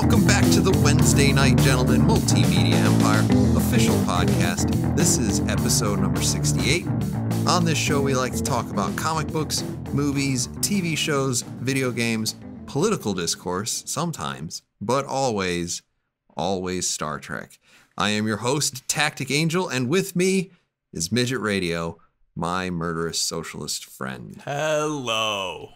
welcome back to the Wednesday Night Gentlemen Multimedia Empire official podcast. This is episode number 68. On this show, we like to talk about comic books, movies, TV shows, video games, political discourse, sometimes, but always Star Trek. I am your host, Tactic Angel, and with me is Midget Radio, my murderous socialist friend. Hello.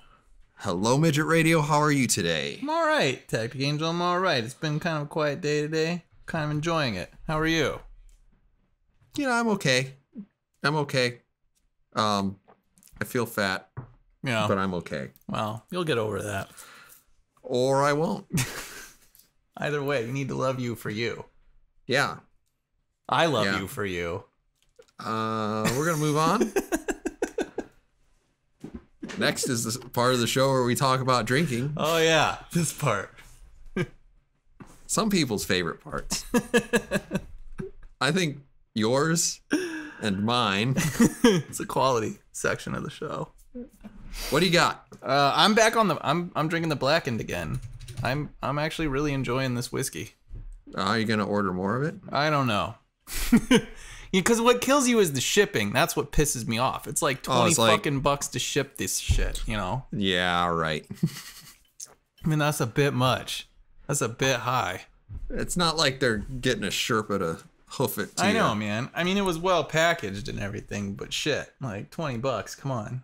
Hello, Midget Radio. How are you today? I'm all right, Tactic Angel. I'm all right. It's been kind of a quiet day today. Kind of enjoying it. How are you? You know, I'm okay. I feel fat, but I'm okay. Well, you'll get over that. Or I won't. Either way, you need to love you for you. Yeah. I love you for you. We're going to move on. Next is the part of the show where we talk about drinking. Oh, yeah. This part. Some people's favorite parts. I think yours and mine. It's a quality section of the show. What do you got? I'm back on I'm drinking the blackened again. I'm actually really enjoying this whiskey. Are you going to order more of it? I don't know. Because what kills you is the shipping. That's what pisses me off. It's like 20 fucking bucks to ship this shit, you know? Yeah, right. I mean, that's a bit much. That's a bit high. It's not like they're getting a Sherpa to hoof it to you. I know, man. I mean, it was well packaged and everything, but shit, like 20 bucks. Come on.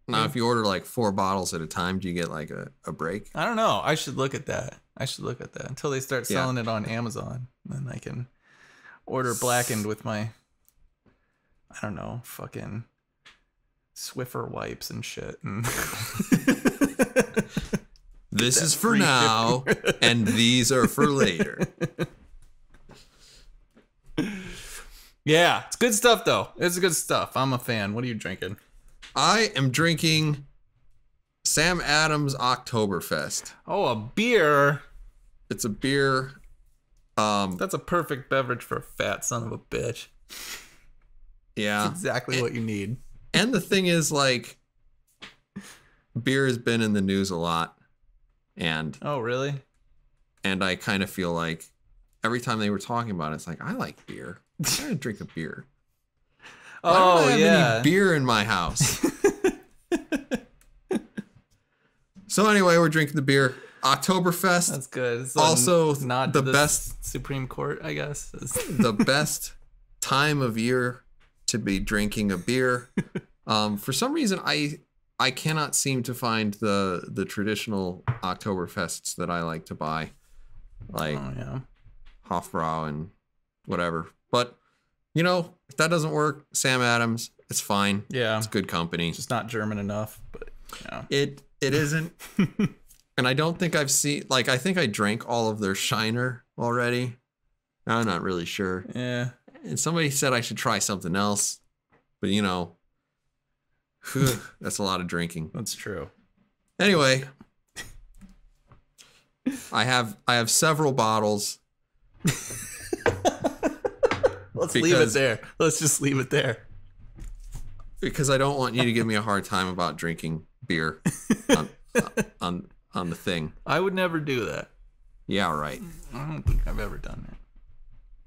Now, if you order like 4 bottles at a time, do you get like a break? I don't know. I should look at that. Until they start selling it on Amazon. Then I can order blackened with my, I don't know, fucking Swiffer wipes and shit. And this is for now, and these are for later. Yeah, it's good stuff, though. It's good stuff. I'm a fan. What are you drinking? I am drinking Sam Adams Oktoberfest. Oh, a beer. It's a beer. That's a perfect beverage for a fat son of a bitch. Yeah. That's exactly what you need. And the thing is, like, beer has been in the news a lot. And oh, really? And I kind of feel like every time they were talking about it, it's like, I like beer. I'm going to drink a beer. Why don't I have any beer in my house? So anyway, we're drinking the beer. Oktoberfest. That's good. It's also not the best Supreme Court, I guess. The best time of year to be drinking a beer. For some reason, I cannot seem to find the traditional Oktoberfests that I like to buy, like Hofbrau and whatever. But you know, if that doesn't work, Sam Adams, it's fine. Yeah, it's good company. It's just not German enough, but yeah. It isn't. And I don't think I've seen, like, I think I drank all of their Shiner already. I'm not really sure. Yeah. And somebody said I should try something else. But, you know, that's a lot of drinking. That's true. Anyway, I have several bottles. Let's leave it there. Let's just leave it there. Because I don't want you to give me a hard time about drinking beer on the thing. I would never do that. Yeah, right. I don't think I've ever done that.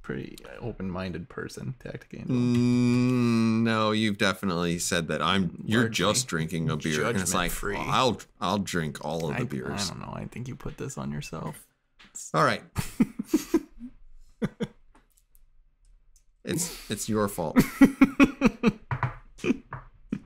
Pretty open-minded person, Tactic Angel. No, you've definitely said that you're just drinking a beer, and it's like, free. Well, I'll drink all of the beers. I don't know. I think you put this on yourself. All right. It's your fault.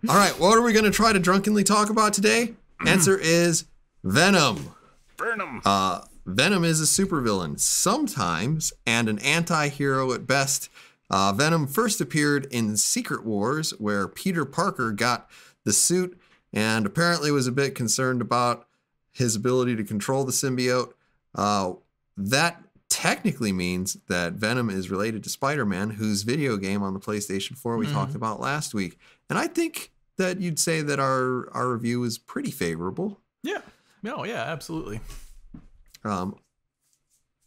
All right, what are we going to try to drunkenly talk about today? Answer is Venom. Venom is a supervillain sometimes and an anti-hero at best. Venom first appeared in Secret Wars, where Peter Parker got the suit and apparently was a bit concerned about his ability to control the symbiote. That technically means that Venom is related to Spider-Man, whose video game on the PlayStation 4 we talked about last week. And I think that you'd say that our review is pretty favorable. Yeah. No, yeah, absolutely. There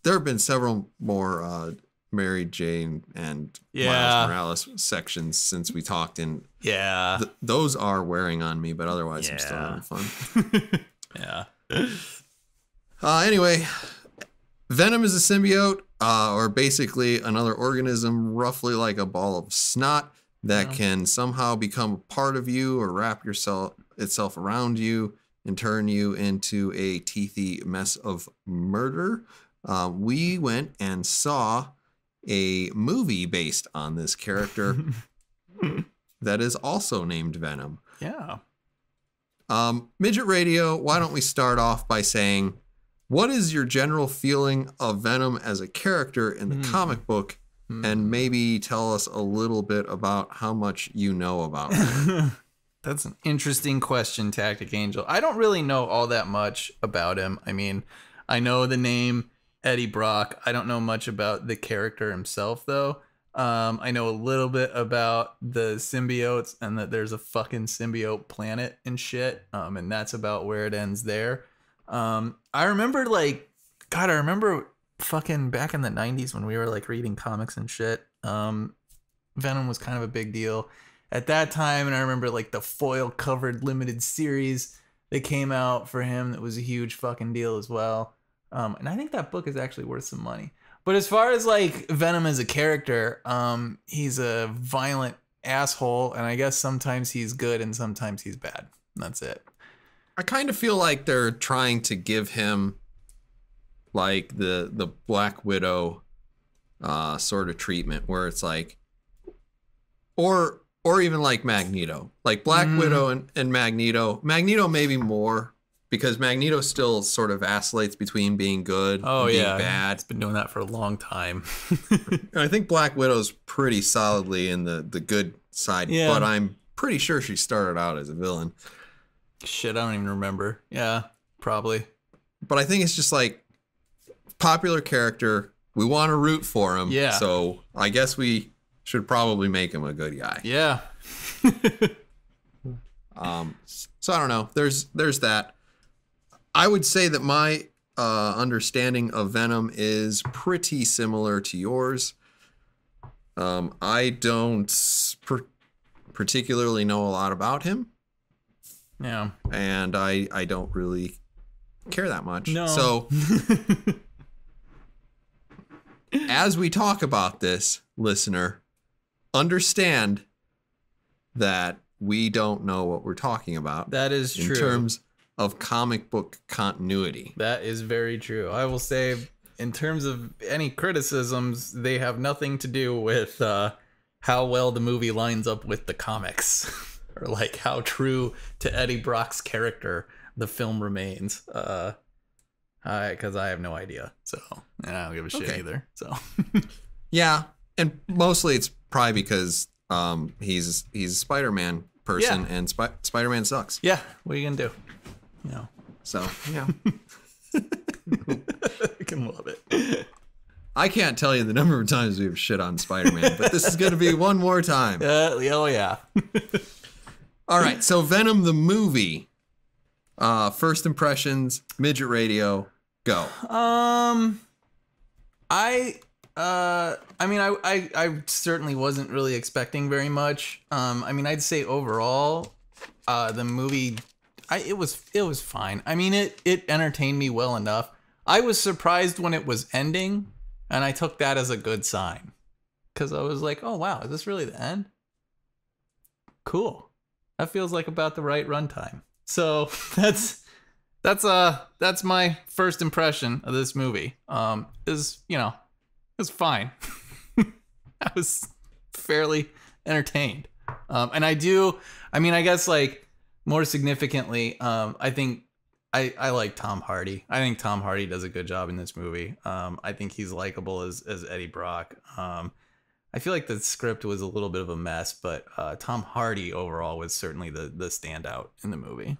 have been several more Mary Jane and Miles Morales sections since we talked, and those are wearing on me, but otherwise I'm still having fun. Yeah. Anyway, Venom is a symbiote, or basically another organism roughly like a ball of snot that can somehow become a part of you or wrap itself around you and turn you into a teethy mess of murder. We went and saw a movie based on this character that is also named Venom. Yeah. Midget Radio, why don't we start off by saying, what is your general feeling of Venom as a character in the comic book? And maybe tell us a little bit about how much you know about him. That's an interesting question, Tactic Angel. I don't really know all that much about him. I mean, I know the name Eddie Brock. I don't know much about the character himself, though. I know a little bit about the symbiotes and that there's a fucking symbiote planet and shit. And that's about where it ends there. I remember, I remember fucking back in the 90s when we were like reading comics and shit. Venom was kind of a big deal at that time, and I remember like the foil covered limited series that came out for him that was a huge fucking deal as well. And I think that book is actually worth some money. But as far as like Venom as a character, he's a violent asshole, and I guess sometimes he's good and sometimes he's bad. That's it. I kind of feel like they're trying to give him like the Black Widow sort of treatment, where it's like, or even like Magneto, like Black Widow and Magneto maybe more, because Magneto still sort of oscillates between being good and being bad. It's been doing that for a long time. I think Black Widow's pretty solidly in the good side, but I'm pretty sure she started out as a villain. Shit, I don't even remember. Yeah, probably. But I think it's just like, popular character, we want to root for him. Yeah. So I guess we should probably make him a good guy. Yeah. So I don't know. There's that. I would say that my understanding of Venom is pretty similar to yours. I don't particularly know a lot about him. Yeah. And I don't really care that much. No. So as we talk about this, listener, understand that we don't know what we're talking about. That is true. In terms of comic book continuity. That is very true. I will say, in terms of any criticisms, they have nothing to do with how well the movie lines up with the comics. Or like how true to Eddie Brock's character the film remains. Because I have no idea, so and I don't give a shit either. So, yeah, and mostly it's probably because he's a Spider-Man person, and Spider-Man sucks. Yeah, what are you gonna do? You know. So yeah, I can love it. I can't tell you the number of times we've shit on Spider-Man, but this is gonna be one more time. Oh yeah. All right, so Venom the movie. First impressions, Midget Radio, go. I mean, I certainly wasn't really expecting very much. I mean, I'd say overall, the movie, it was fine. I mean, it entertained me well enough. I was surprised when it was ending, and I took that as a good sign, because I was like, oh wow, is this really the end? Cool. That feels like about the right runtime. So that's my first impression of this movie. It's fine. I was fairly entertained. And I guess like more significantly, I think I like Tom Hardy. I think Tom Hardy does a good job in this movie. I think he's likable as Eddie Brock. I feel like the script was a little bit of a mess, but Tom Hardy overall was certainly the standout in the movie.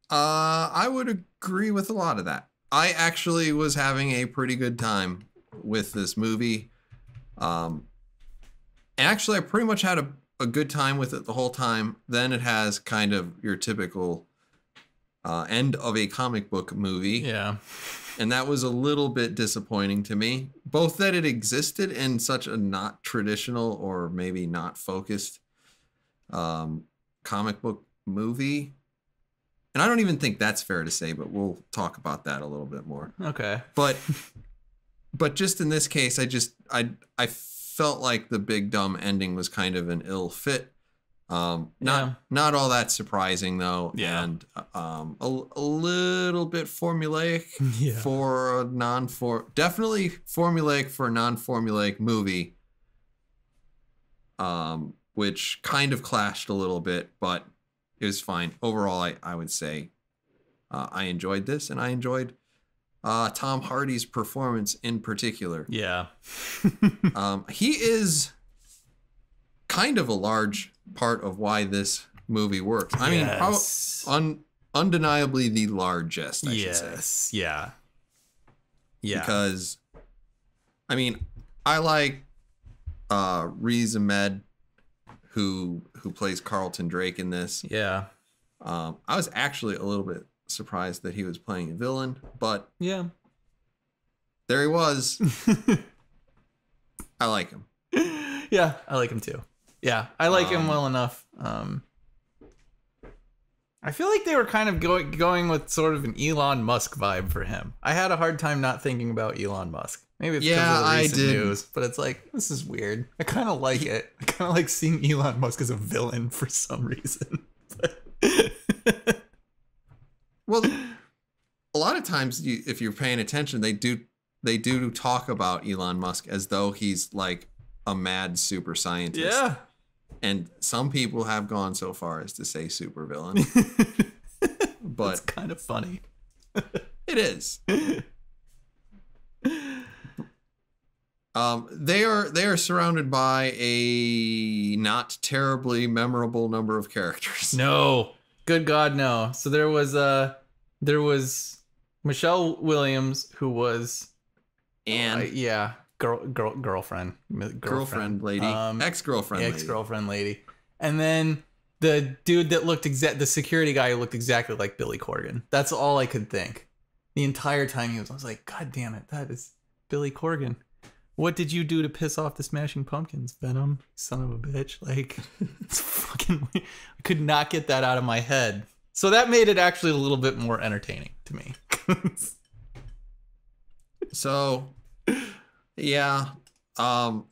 I would agree with a lot of that. I actually was having a pretty good time with this movie. Actually, I pretty much had a good time with it the whole time. Then it has kind of your typical end of a comic book movie. Yeah. And that was a little bit disappointing to me. Both that it existed in such a not traditional or maybe not focused comic book movie. And I don't even think that's fair to say, but we'll talk about that a little bit more. Okay. But but just in this case, I felt like the big dumb ending was kind of an ill fit. Not all that surprising though, and a little bit formulaic for a definitely formulaic for a non-formulaic movie. Which kind of clashed a little bit, but it was fine. Overall, I would say I enjoyed this, and I enjoyed Tom Hardy's performance in particular. Yeah. He is kind of a large part of why this movie works. I mean, undeniably the largest, I should say. Yeah. Because, I mean, I like Riz Ahmed, who plays Carlton Drake in this. Yeah. I was actually a little bit surprised that he was playing a villain, but there he was. I like him. Yeah, I like him too. Yeah, I like him well enough. I feel like they were kind of going with sort of an Elon Musk vibe for him. I had a hard time not thinking about Elon Musk. Maybe it's because of the recent news, but it's like, this is weird. I kind of like it. I kind of like seeing Elon Musk as a villain for some reason. Well, a lot of times, if you're paying attention, they do talk about Elon Musk as though he's like a mad super scientist. Yeah. And some people have gone so far as to say supervillain. But it's kind of funny. It is. They are surrounded by a not terribly memorable number of characters. No. Good God, no. So there was Michelle Williams, who was girlfriend lady, ex-girlfriend lady, and then the dude that looked the security guy who looked exactly like Billy Corgan. That's all I could think the entire time. I was like, God damn it, that is Billy Corgan. What did you do to piss off the Smashing Pumpkins, Venom? Son of a bitch. Like, it's fucking weird. I could not get that out of my head. So that made it actually a little bit more entertaining to me. So, yeah. There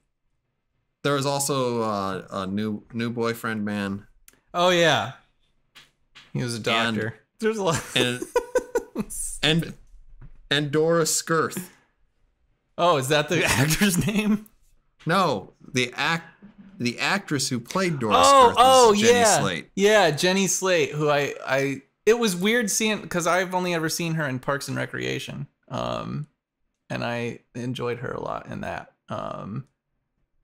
was also a new boyfriend man. Oh, yeah. He was a doctor. There's a lot. And Dora Skirth. Oh, is that the actor's name? No, the actress who played Dora Skirth is Jenny Slate. Yeah, Jenny Slate, who it was weird seeing, because I've only ever seen her in Parks and Recreation. And I enjoyed her a lot in that. And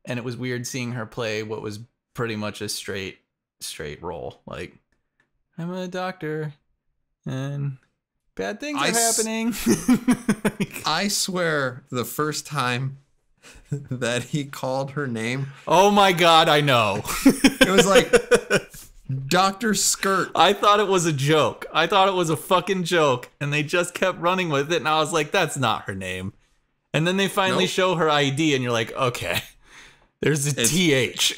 it was weird seeing her play what was pretty much a straight role. Like, I'm a doctor and bad things are happening. I swear the first time that he called her name. Oh my God, I know. It was like Dr. Skirt. I thought it was a joke. I thought it was a fucking joke. And they just kept running with it. And I was like, that's not her name. And then they finally show her ID and you're like, okay, there's a TH.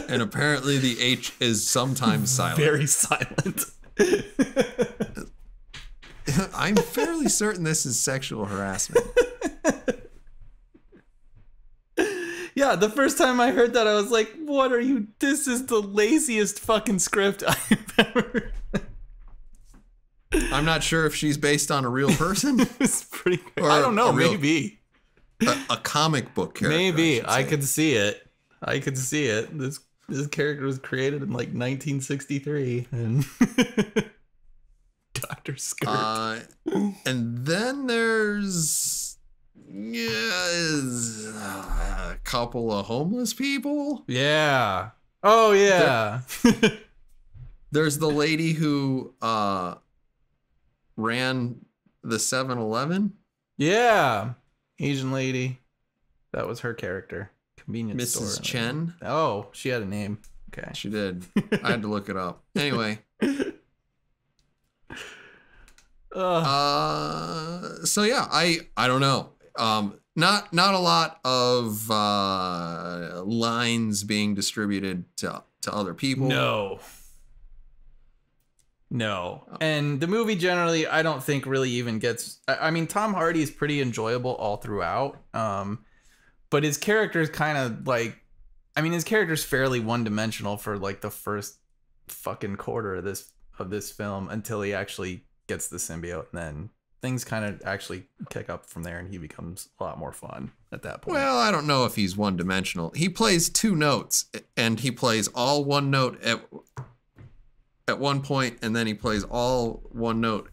And apparently the H is sometimes silent. Very silent. I'm fairly certain this is sexual harassment. Yeah, the first time I heard that, I was like, what are you? This is the laziest fucking script I've ever. I'm not sure if she's based on a real person. It's pretty. I don't know. Maybe a comic book character. Maybe I could see it. This character was created in like 1963, and Dr. Skirt. And then there's a couple of homeless people. Yeah. Oh yeah. There's the lady who ran the 7-Eleven. Yeah. Asian lady. That was her character. Convenience store. Mrs. Chen. Oh, she had a name. Okay. She did. I had to look it up. Anyway. So yeah, I don't know. Not a lot of lines being distributed to other people. No. No. And the movie generally, I don't think really even gets... I mean, Tom Hardy is pretty enjoyable all throughout. But his character is kind of like... I mean, his character's fairly one-dimensional for like the first fucking quarter of this film until he actually gets the symbiote, and then things kind of actually kick up from there, and he becomes a lot more fun at that point. Well, I don't know if he's one-dimensional. He plays two notes, and he plays all one note at one point, and then he plays all one note,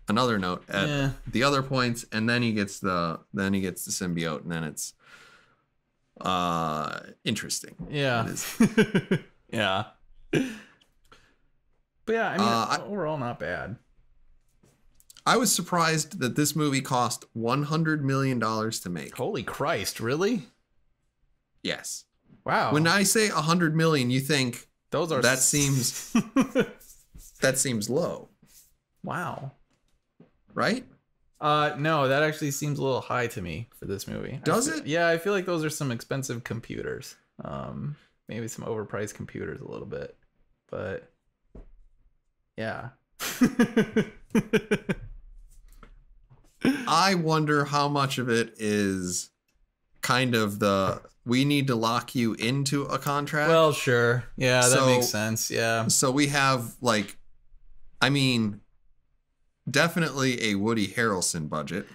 another note at the other points, and then he gets the symbiote, and then it's interesting. Yeah. Yeah. But yeah, I mean, overall not bad. I was surprised that this movie cost $100 million to make. Holy Christ, really? Yes. Wow. When I say $100 million, you think that seems low. Wow. Right? No, that actually seems a little high to me for this movie. Does it? Yeah, I feel like those are some expensive computers. Maybe some overpriced computers a little bit. But yeah. I wonder how much of it is kind of we need to lock you into a contract. Well, sure. Yeah, that makes sense. Yeah. So we have definitely a Woody Harrelson budget.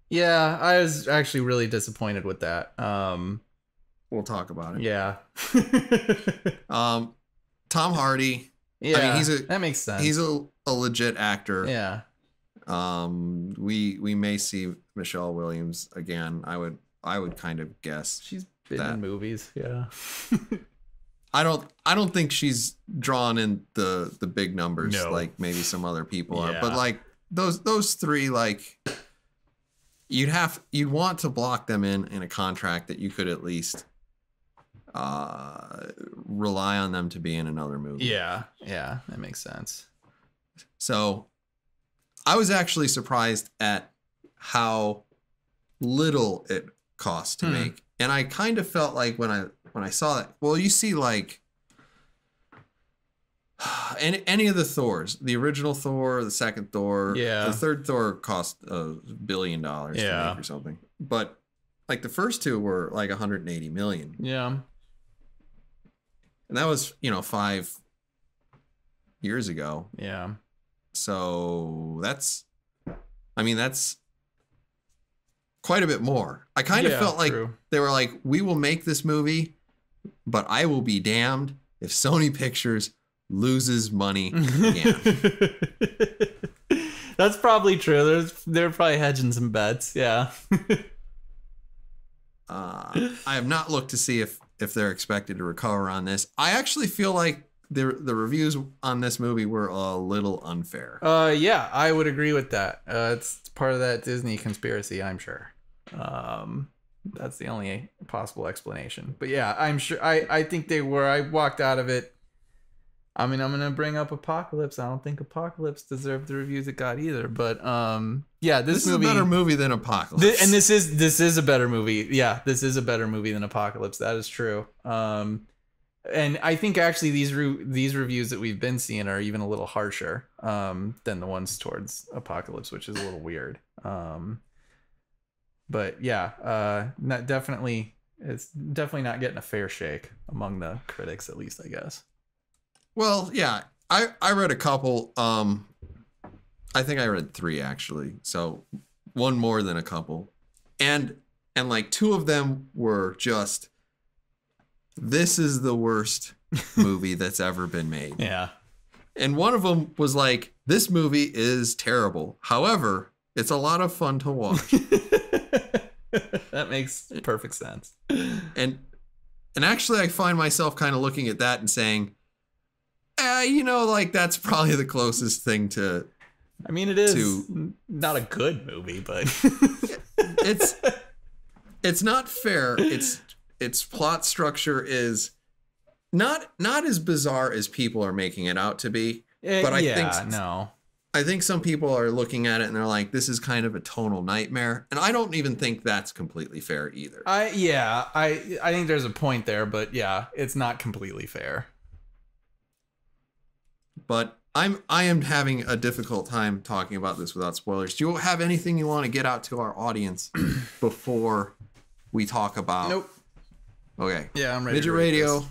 Yeah, I was actually really disappointed with that. We'll talk about it. Yeah. Tom Hardy. Yeah, I mean, that makes sense. He's a legit actor. Yeah. We may see Michelle Williams again. I would kind of guess she's been in movies. Yeah. I don't think she's drawn in the big numbers like maybe some other people are. But like those three, like you'd want to block them in a contract that you could at least rely on them to be in another movie. Yeah, that makes sense. So I was actually surprised at how little it cost to make. And I kind of felt like when I saw that, well, you see like any of the Thors, the original Thor, the second Thor, the third Thor cost $1 billion to make or something. But like the first two were like 180 million. Yeah. And that was, 5 years ago. Yeah. So that's quite a bit more. I kind of felt like they were like, we will make this movie, but I will be damned if Sony Pictures loses money again. That's probably true. They're probably hedging some bets. Yeah. I have not looked to see if they're expected to recover on this. I actually feel like the reviews on this movie were a little unfair. Yeah, I would agree with that. It's part of that Disney conspiracy, I'm sure. That's the only possible explanation. But yeah, I'm sure. I think they were. I walked out of it. I mean, I'm gonna bring up Apocalypse. I don't think Apocalypse deserved the reviews it got either. But yeah, this movie is a better movie than Apocalypse. And this is a better movie. Yeah, this is a better movie than Apocalypse. That is true. And I think actually these reviews that we've been seeing are even a little harsher than the ones towards Apocalypse, which is a little weird. But yeah, it's definitely not getting a fair shake among the critics, at least, I guess. Well, yeah, I read a couple. I think I read 3 actually, so one more than a couple, and like 2 of them were just, this is the worst movie that's ever been made. Yeah. And one of them was like, this movie is terrible. However, it's a lot of fun to watch. That makes perfect sense. And actually, I find myself kind of looking at that and saying, like that's probably the closest thing to. I mean, it is not a good movie, but it's not fair. Its plot structure is not as bizarre as people are making it out to be. But I think some people are looking at it and they're like, this is kind of a tonal nightmare. And I don't even think that's completely fair either. I think there's a point there, but yeah, it's not completely fair. But I am having a difficult time talking about this without spoilers. Do you have anything you want to get out to our audience before we talk about? Nope. Okay. Yeah, I'm ready. Midget Radio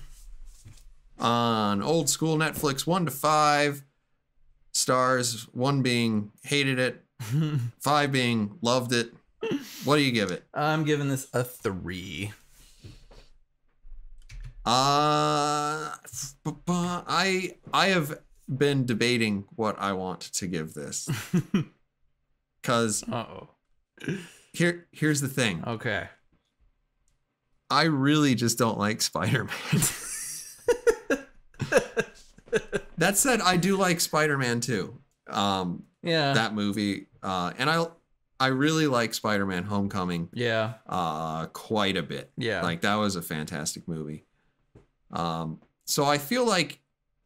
on old school Netflix, 1 to 5 stars, 1 being hated it, 5 being loved it. What do you give it? I'm giving this a 3. I have been debating what I want to give this. Cause here's the thing. Okay. I really just don't like Spider-Man. That said, I do like Spider-Man 2. That movie. And I really like Spider-Man Homecoming. Yeah. Quite a bit. Yeah. Like that was a fantastic movie. So I feel like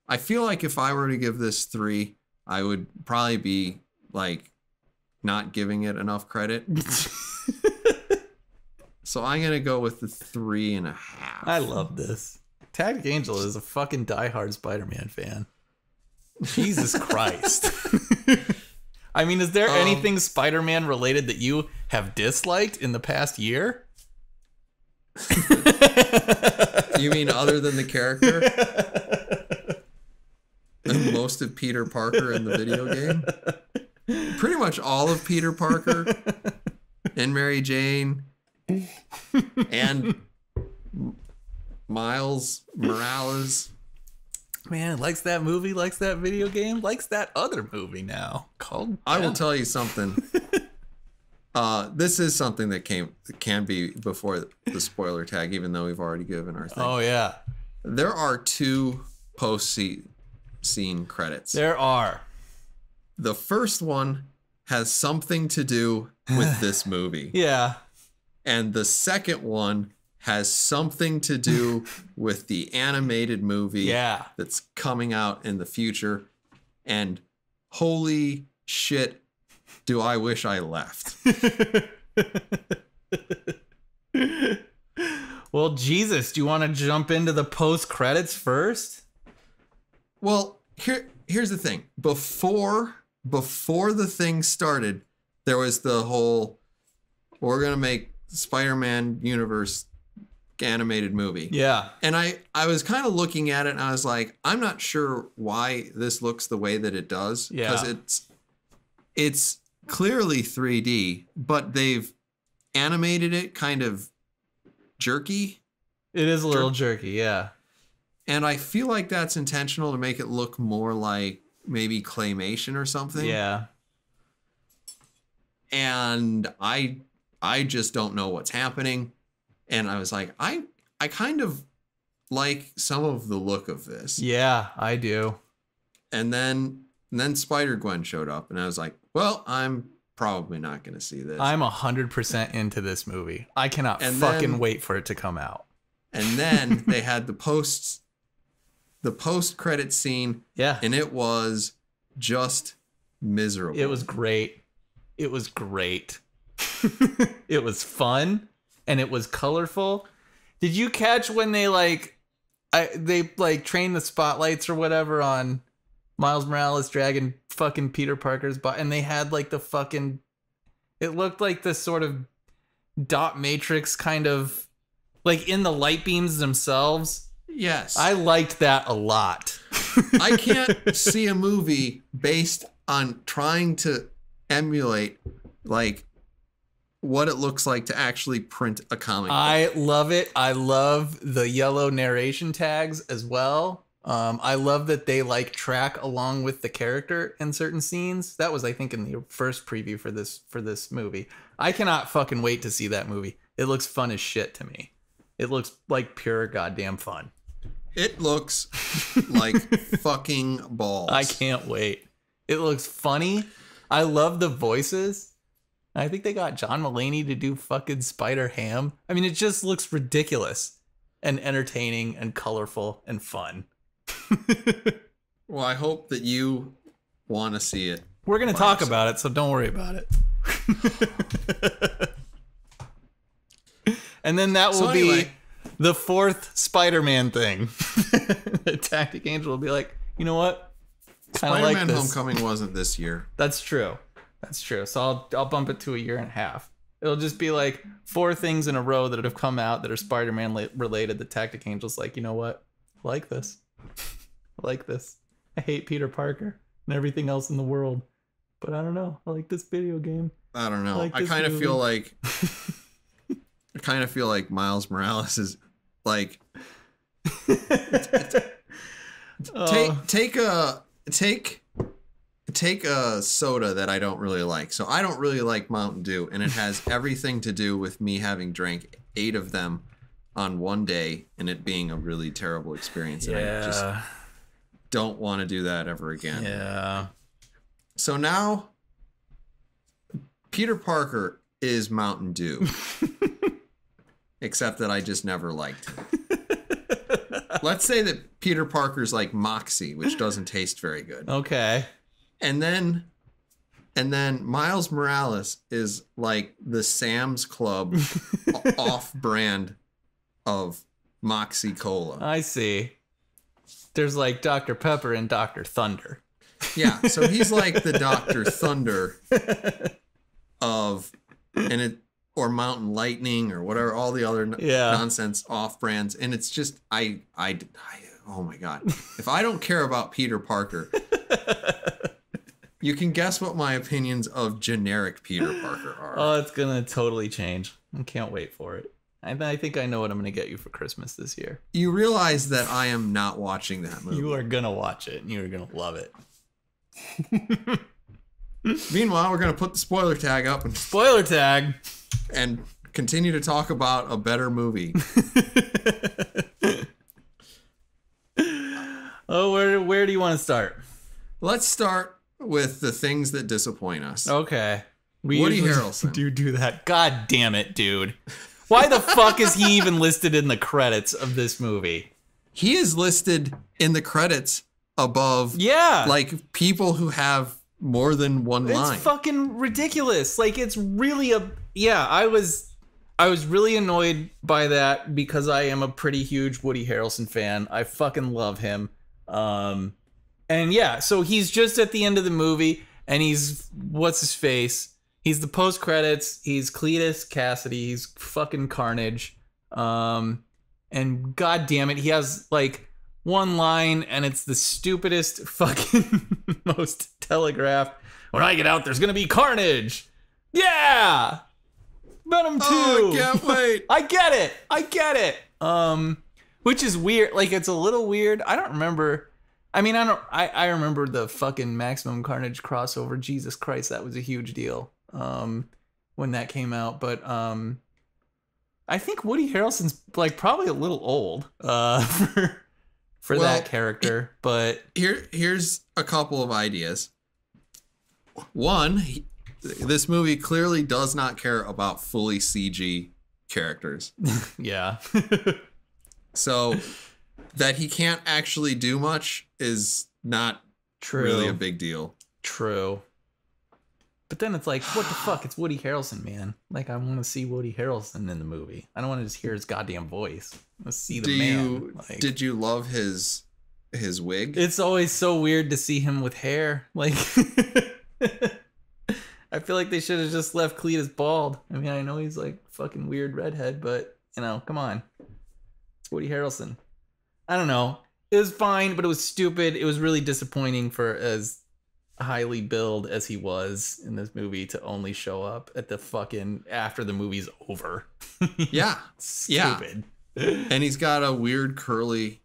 if I were to give this 3, I would probably be like not giving it enough credit. So I'm gonna go with the 3.5. I love this. Tactic Angel is a fucking diehard Spider-Man fan. Jesus Christ. I mean, is there anything Spider-Man related that you have disliked in the past year? You mean other than the character? And most of Peter Parker in the video game? Pretty much all of Peter Parker and Mary Jane and Miles Morales. Man, likes that movie, likes that video game, likes that other movie now called I will tell you something. This is something that can be before the spoiler tag, even though we've already given our thing. Oh yeah. There are 2 post-scene credits. There are. The first one has something to do with this movie. Yeah. And the second one has something to do with the animated movie that's coming out in the future. And holy shit, do I wish I left. Well, Jesus, do you want to jump into the post-credits first? Well, here's the thing. Before the thing started, there was the whole, we're going to make Spider-Man universe animated movie. Yeah. And I was kind of looking at it and I was like, I'm not sure why this looks the way that it does. Yeah. Because it's clearly 3D, but they've animated it kind of jerky. It is a little jerky, yeah. And I feel like that's intentional to make it look more like maybe claymation or something. Yeah. And I just don't know what's happening. And I was like, I kind of like some of the look of this. Yeah, I do. And then Spider-Gwen showed up and I was like, well, I'm probably not going to see this. I'm 100% into this movie. I cannot fucking wait for it to come out. And then they had the post-credit scene. Yeah. And it was just miserable. It was great. It was great. It was fun and it was colorful. Did you catch when they train the spotlights or whatever on Miles Morales dragging fucking Peter Parker's body, and they had like the fucking, it looked like this sort of dot matrix kind of like in the light beams themselves. Yes. I liked that a lot. I can't see a movie based on trying to emulate like what it looks like to actually print a comic book. I love it. I love the yellow narration tags as well. I love that they like track along with the character in certain scenes. That was, I think, in the first preview for this movie. I cannot fucking wait to see that movie. It looks fun as shit to me. It looks like pure goddamn fun. It looks like fucking balls. I can't wait. It looks funny. I love the voices. I think they got John Mulaney to do fucking Spider-Ham. I mean, it just looks ridiculous and entertaining and colorful and fun. Well, I hope that you want to see it. We're going to talk about it, so don't worry about it. And then that will be the 4th Spider-Man thing. The Tactic Angel will be like, you know what? Spider-Man like this. Homecoming wasn't this year. That's true. So I'll bump it to a year and a half. It'll just be like 4 things in a row that have come out that are Spider-Man related. The Tactic Angel's like, you know what? I like this. I like this. I hate Peter Parker and everything else in the world, but I don't know. I like this video game. I don't know. I kind of feel like Miles Morales is like take a soda that I don't really like. So I don't really like Mountain Dew, and it has everything to do with me having drank 8 of them on one day and it being a really terrible experience. And I just don't want to do that ever again. Yeah. So now Peter Parker is Mountain Dew. Except that I just never liked him. Let's say that Peter Parker's like Moxie, which doesn't taste very good. Okay. And then Miles Morales is like the Sam's Club off-brand of Moxie Cola. I see. There's like Dr. Pepper and Dr. Thunder. Yeah, so he's like the Dr. Thunder or Mountain Lightning or whatever, all the other nonsense off-brands. And it's just, I oh my God. If I don't care about Peter Parker, you can guess what my opinions of generic Peter Parker are. Oh, it's going to totally change. I can't wait for it. I think I know what I'm going to get you for Christmas this year. You realize that I am not watching that movie. You are going to watch it and you're going to love it. Meanwhile, we're going to put the spoiler tag up. Spoiler tag! And continue to talk about a better movie. Oh, where do you want to start? Let's start with the things that disappoint us. Okay. Woody Harrelson. Do that. God damn it, dude. Why the fuck is he even listed in the credits of this movie? He is listed in the credits above like people who have more than one line. It's fucking ridiculous. Like, it's really I was really annoyed by that because I am a pretty huge Woody Harrelson fan. I fucking love him. And yeah, so he's just at the end of the movie and he's what's his face? He's the post credits. He's Cletus Cassidy. He's fucking Carnage. And god damn it, he has like one line and it's the stupidest fucking most telegraphed. When I get out, there's gonna be carnage. Yeah, Venom 2. Oh, I can't wait. I get it. Which is weird. Like, it's a little weird. I don't remember. I mean, I remember the fucking Maximum Carnage crossover. Jesus Christ, that was a huge deal. When that came out, but I think Woody Harrelson's like probably a little old for that character. But here's a couple of ideas. One, this movie clearly does not care about fully CG characters. Yeah. So that he can't actually do much is not really a big deal. True. But then it's like, what the fuck? It's Woody Harrelson, man. Like, I want to see Woody Harrelson in the movie. I don't want to just hear his goddamn voice. Let's see the man. Like, did you love his wig? It's always so weird to see him with hair. Like, I feel like they should have just left Cletus bald. I mean, I know he's like fucking weird redhead, but you know, come on. It's Woody Harrelson. I don't know. It was fine, but it was stupid. It was really disappointing for as highly billed as he was in this movie to only show up at the fucking after the movie's over. Yeah. Stupid. Yeah. And he's got a weird curly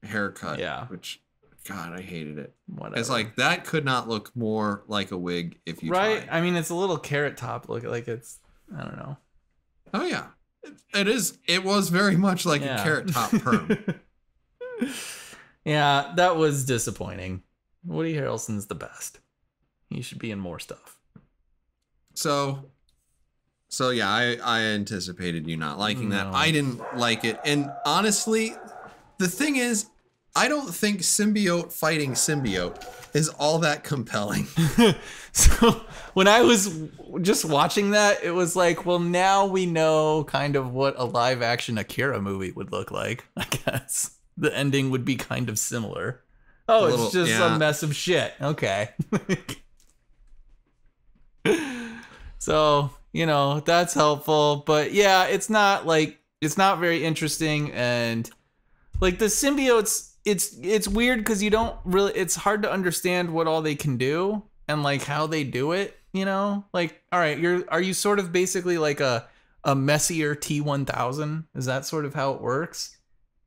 haircut. Yeah. Which, God, I hated it. Whatever. It's like, that could not look more like a wig if you tried. I mean, it's a little carrot top look. Like, it's, I don't know. Oh, yeah. It is. It was very much like a carrot top perm. Yeah, that was disappointing. Woody Harrelson's the best. He should be in more stuff. So yeah, I anticipated you not liking that. I didn't like it. And honestly, the thing is, I don't think symbiote fighting symbiote is all that compelling. So when I was just watching that, it was like, well, now we know kind of what a live action Akira movie would look like, I guess. The ending would be kind of similar. Oh, it's just a mess of shit. Okay. So, that's helpful. But yeah, it's not very interesting. And like the symbiotes, it's weird because you don't really, it's hard to understand what all they can do and like how they do it, Like, all right, are you sort of basically like a messier T-1000? Is that sort of how it works?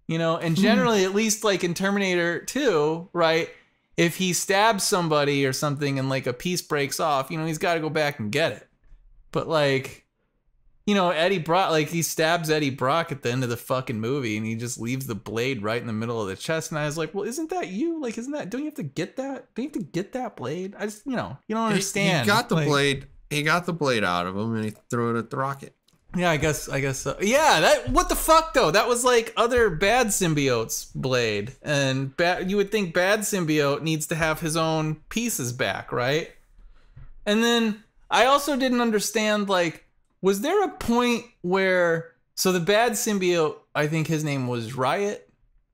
And generally, at least like in Terminator 2, right? If he stabs somebody or something and like a piece breaks off, he's got to go back and get it. But like, Eddie Brock, like he stabs Eddie Brock at the end of the fucking movie and he just leaves the blade right in the middle of the chest. And I was like, well, isn't that you? Like, don't you have to get that? Don't you have to get that blade? I just, you don't understand. He got the blade. He got the blade out of him and he threw it at the rocket. Yeah, I guess so. Yeah, what the fuck though? That was like other bad symbiote's blade, and you would think bad symbiote needs to have his own pieces back, right? And then I also didn't understand, like, was there a point where the bad symbiote, I think his name was Riot,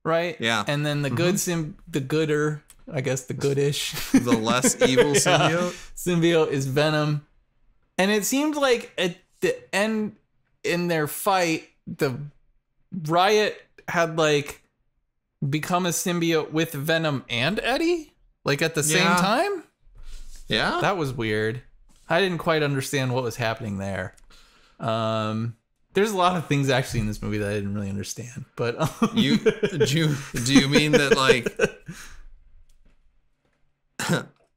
right? Yeah. And then the the gooder, I guess the goodish, the less evil symbiote is Venom, and it seemed like at the end. In their fight, the Riot had like become a symbiote with Venom and Eddie, like at the same time. Yeah, that was weird. I didn't quite understand what was happening there. There's a lot of things actually in this movie that I didn't really understand. But do you mean that like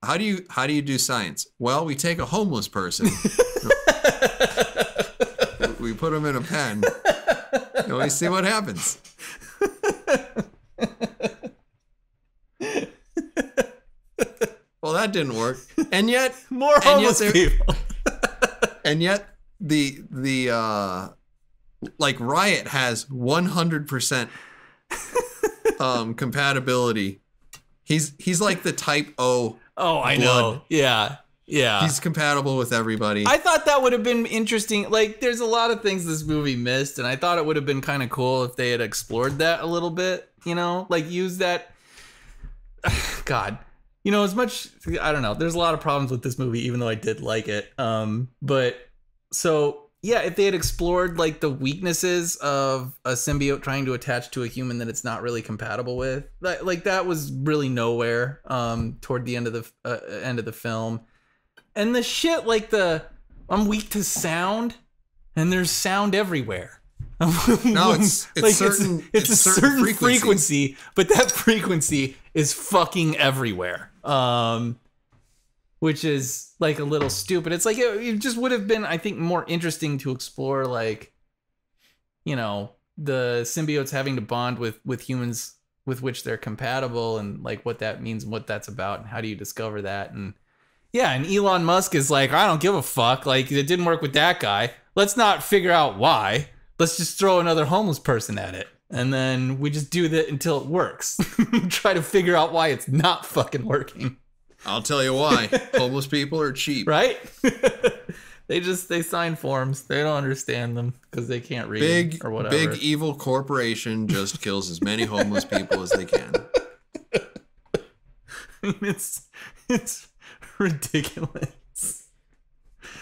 how do you do science? Well, we take a homeless person. We put him in a pen and we see what happens. Well, that didn't work. And yet more homeless people. And yet the like Riot has 100% compatibility. He's like the type O. Oh, I know. Yeah. Yeah. He's compatible with everybody. I thought that would have been interesting. Like, there's a lot of things this movie missed, and I thought it would have been kind of cool if they had explored that a little bit, like use that. God, as much, I don't know. There's a lot of problems with this movie, even though I did like it. But so yeah, if they had explored like the weaknesses of a symbiote trying to attach to a human that it's not really compatible with, that was really nowhere. Toward the end of the film. And the shit like I'm weak to sound, and there's sound everywhere. No, it's like it's a certain frequency, but that frequency is fucking everywhere. Which is like a little stupid. It's like it just would have been, I think, more interesting to explore like, the symbiotes having to bond with humans with which they're compatible, and like what that means and what that's about and how do you discover that. And yeah, and Elon Musk is like, I don't give a fuck. Like, it didn't work with that guy. Let's not figure out why. Let's just throw another homeless person at it. And then we just do that until it works. Try to figure out why it's not fucking working. I'll tell you why. Homeless people are cheap. Right? They sign forms. They don't understand them because they can't read or whatever. Big evil corporation just kills as many homeless people as they can. It's ridiculous.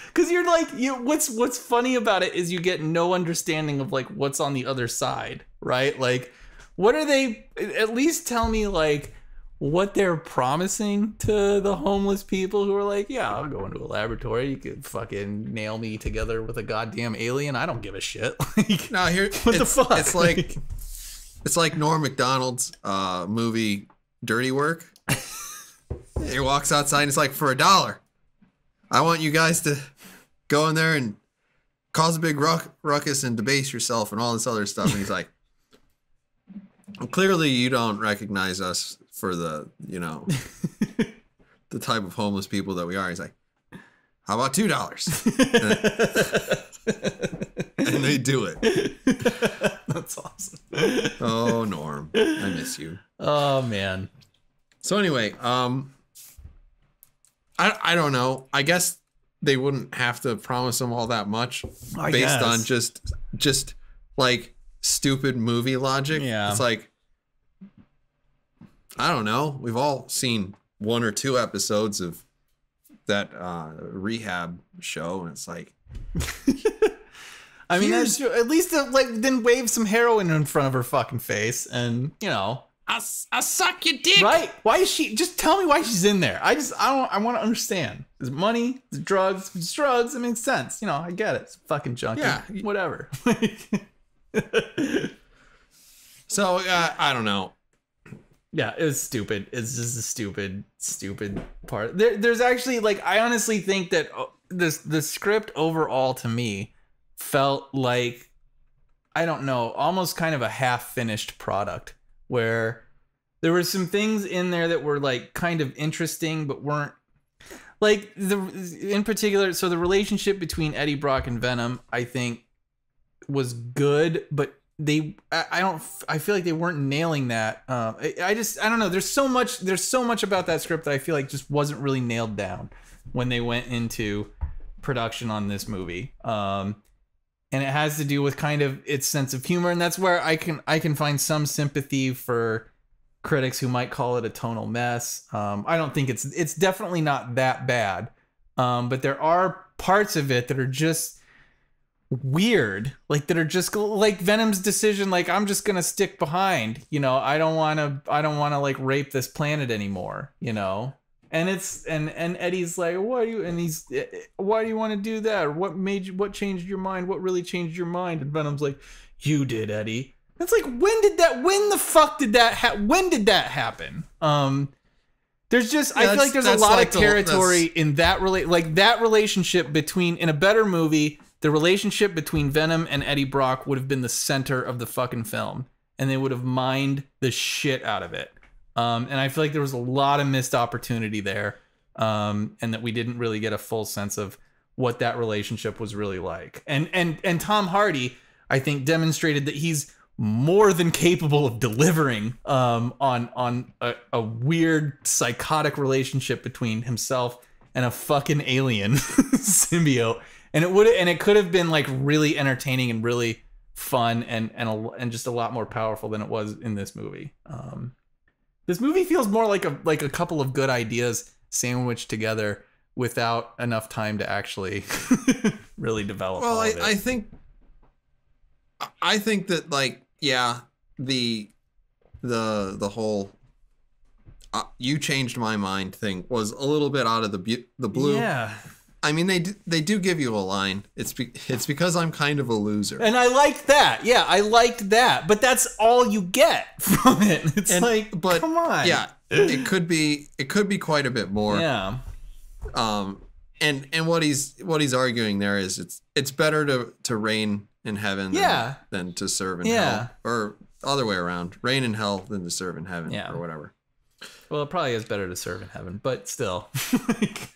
Because you're like, what's funny about it is you get no understanding of like what's on the other side, right? Like, what are they? At least tell me like what they're promising to the homeless people who are like, yeah, I'll go into a laboratory. You could fucking nail me together with a goddamn alien. I don't give a shit. Like, no, what the fuck? It's like Norm Macdonald's movie Dirty Work. He walks outside and it's like, for $1, I want you guys to go in there and cause a big ruckus and debase yourself and all this other stuff. And he's like, well, clearly you don't recognize us for the, the type of homeless people that we are. He's like, how about $2? And they do it. That's awesome. Oh, Norm, I miss you. Oh, man. So anyway, I don't know. I guess they wouldn't have to promise them all that much based on just like stupid movie logic. Yeah. It's like, I don't know. We've all seen 1 or 2 episodes of that rehab show, and it's like, I mean, that's true. At least then wave some heroin in front of her fucking face, and you know, I suck your dick. Right? Why is she? Just tell me why she's in there. I want to understand. Is it money? Is it drugs? If it's drugs, it makes sense. You know, I get it. It's fucking junkie. Yeah. Whatever. So I don't know. Yeah, it was stupid. It's just a stupid part. There's actually, like, I honestly think that the script overall to me felt like, I don't know, almost kind of a half-finished product, where there were some things in there that were like kind of interesting, but weren't like in particular. So the relationship between Eddie Brock and Venom, I think, was good, but I feel like they weren't nailing that. I don't know. There's so much about that script that I feel like just wasn't really nailed down when they went into production on this movie. And it has to do with kind of its sense of humor, and that's where I can find some sympathy for critics who might call it a tonal mess. I don't think it's definitely not that bad. But there are parts of it that are just weird, like that are just like Venom's decision, like, I'm just gonna stick behind, you know, I don't want to like rape this planet anymore, you know, and it's and Eddie's like, why do you want to do that, or what changed your mind, what really changed your mind? And Venom's like, you did, Eddie. It's like, when the fuck did that happen? There's just, I feel like there's a lot of territory in that relationship between, in a better movie, the relationship between Venom and Eddie Brock would have been the center of the fucking film, and they would have mined the shit out of it. And I feel like there was a lot of missed opportunity there, and that we didn't really get a full sense of what that relationship was really like. And Tom Hardy, I think, demonstrated that he's more than capable of delivering on a weird psychotic relationship between himself and a fucking alien symbiote. And it could have been like really entertaining and really fun and just a lot more powerful than it was in this movie. This movie feels more like a couple of good ideas sandwiched together without enough time to actually really develop. Well, all of it. I think that, like, yeah, the whole you changed my mind thing was a little bit out of the blue. Yeah. I mean, they do give you a line. It's because I'm kind of a loser. And I liked that. Yeah, I liked that. But that's all you get from it. It's come on. Yeah, it could be quite a bit more. Yeah. And what he's arguing there is it's better to reign in heaven than to serve in hell, or other way around, reign in hell than to serve in heaven, or whatever. Well, it probably is better to serve in heaven, but still.